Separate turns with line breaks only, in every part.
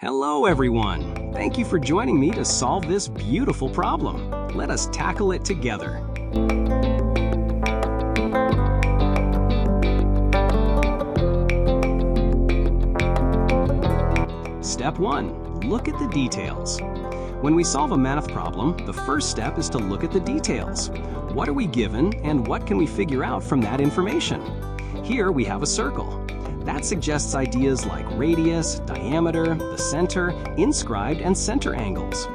Hello everyone! Thank you for joining me to solve this beautiful problem. Let us tackle it together. Step 1. Look at the details. When we solve a math problem, the first step is to look at the details. What are we given and what can we figure out from that information? Here we have a circle. That suggests ideas like radius, diameter, the center, inscribed, and center angles.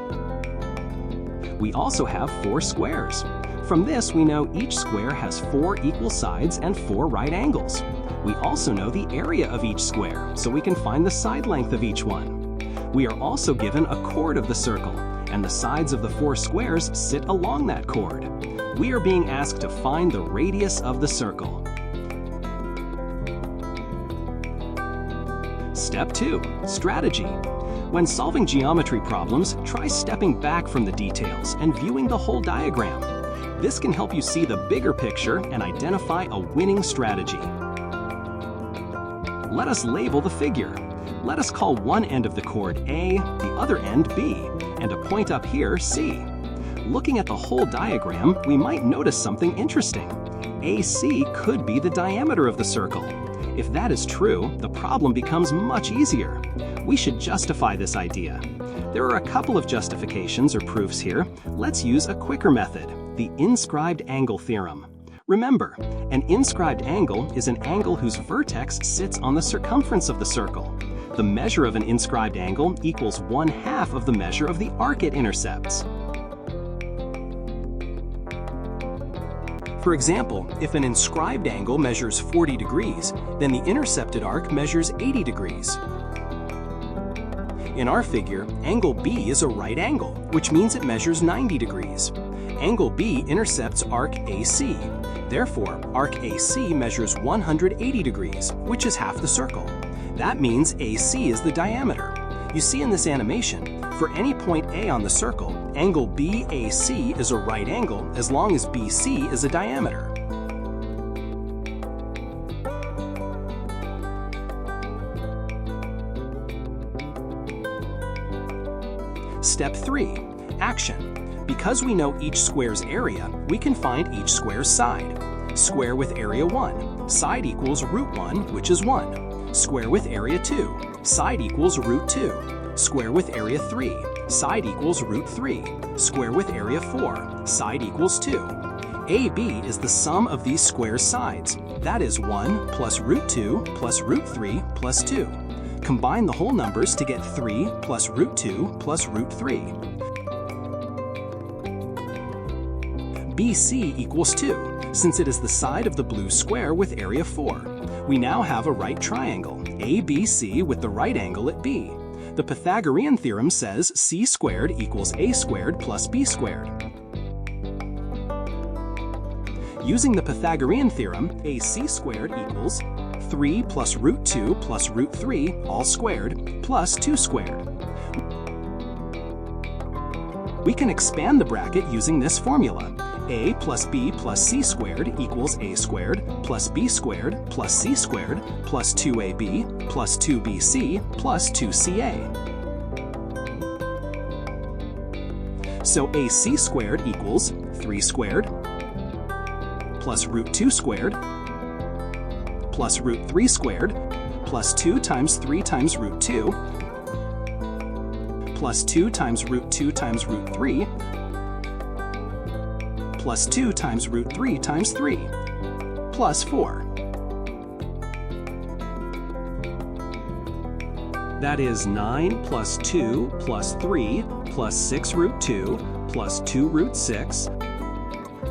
We also have 4 squares. From this, we know each square has 4 equal sides and 4 right angles. We also know the area of each square, so we can find the side length of each one. We are also given a chord of the circle, and the sides of the 4 squares sit along that chord. We are being asked to find the radius of the circle. Step 2. Strategy. When solving geometry problems, try stepping back from the details and viewing the whole diagram. This can help you see the bigger picture and identify a winning strategy. Let us label the figure. Let us call one end of the chord A, the other end B, and a point up here C. Looking at the whole diagram, we might notice something interesting. AC could be the diameter of the circle. If that is true, the problem becomes much easier. We should justify this idea. There are a couple of justifications or proofs here. Let's use a quicker method, the inscribed angle theorem. Remember, an inscribed angle is an angle whose vertex sits on the circumference of the circle. The measure of an inscribed angle equals 1/2 of the measure of the arc it intercepts. For example, if an inscribed angle measures 40 degrees, then the intercepted arc measures 80 degrees. In our figure, angle B is a right angle, which means it measures 90 degrees. Angle B intercepts arc AC. Therefore, arc AC measures 180 degrees, which is half the circle. That means AC is the diameter. You see in this animation, for any point A on the circle, angle BAC is a right angle as long as BC is a diameter. Step 3. Action. Because we know each square's area, we can find each square's side. Square with area 1. Side equals root 1, which is 1. Square with area 2. Side equals root 2. Square with area 3. Side equals root 3. Square with area 4. Side equals 2. AB is the sum of these squares' sides. That is 1 plus root 2 plus root 3 plus 2. Combine the whole numbers to get 3 plus root 2 plus root 3. BC equals 2, since it is the side of the blue square with area 4. We now have a right triangle, ABC with the right angle at B. The Pythagorean theorem says c squared equals a squared plus b squared. Using the Pythagorean theorem, ac squared equals 3 plus root 2 plus root 3 all squared plus 2 squared. We can expand the bracket using this formula. A plus b plus c squared equals a squared plus b squared plus c squared plus 2ab plus 2bc plus 2ca. So ac squared equals 3 squared plus root 2 squared plus root 3 squared plus 2 times 3 times root 2 plus 2 times root 2 times root 3 plus 2 times root 3 times 3, plus 4. That is 9 plus 2 plus 3 plus 6 root 2 plus 2 root 6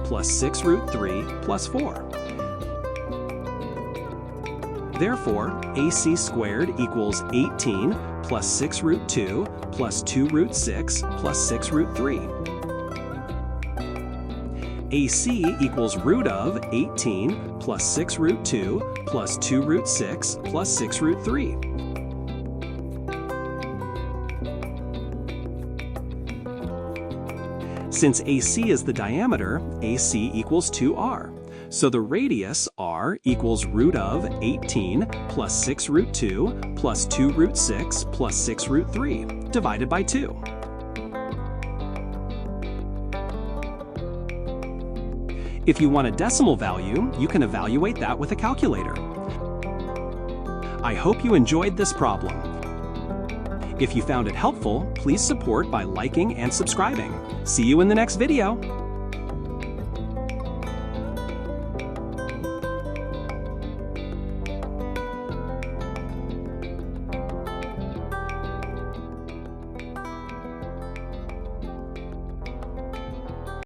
plus 6 root 3 plus 4. Therefore, AC squared equals 18 plus 6 root 2 plus 2 root 6 plus 6 root 3. AC equals root of 18 plus 6 root 2 plus 2 root 6 plus 6 root 3. Since AC is the diameter, AC equals 2r. So the radius r equals root of 18 plus 6 root 2 plus 2 root 6 plus 6 root 3 divided by 2. If you want a decimal value, you can evaluate that with a calculator. I hope you enjoyed this problem. If you found it helpful, please support by liking and subscribing. See you in the next video.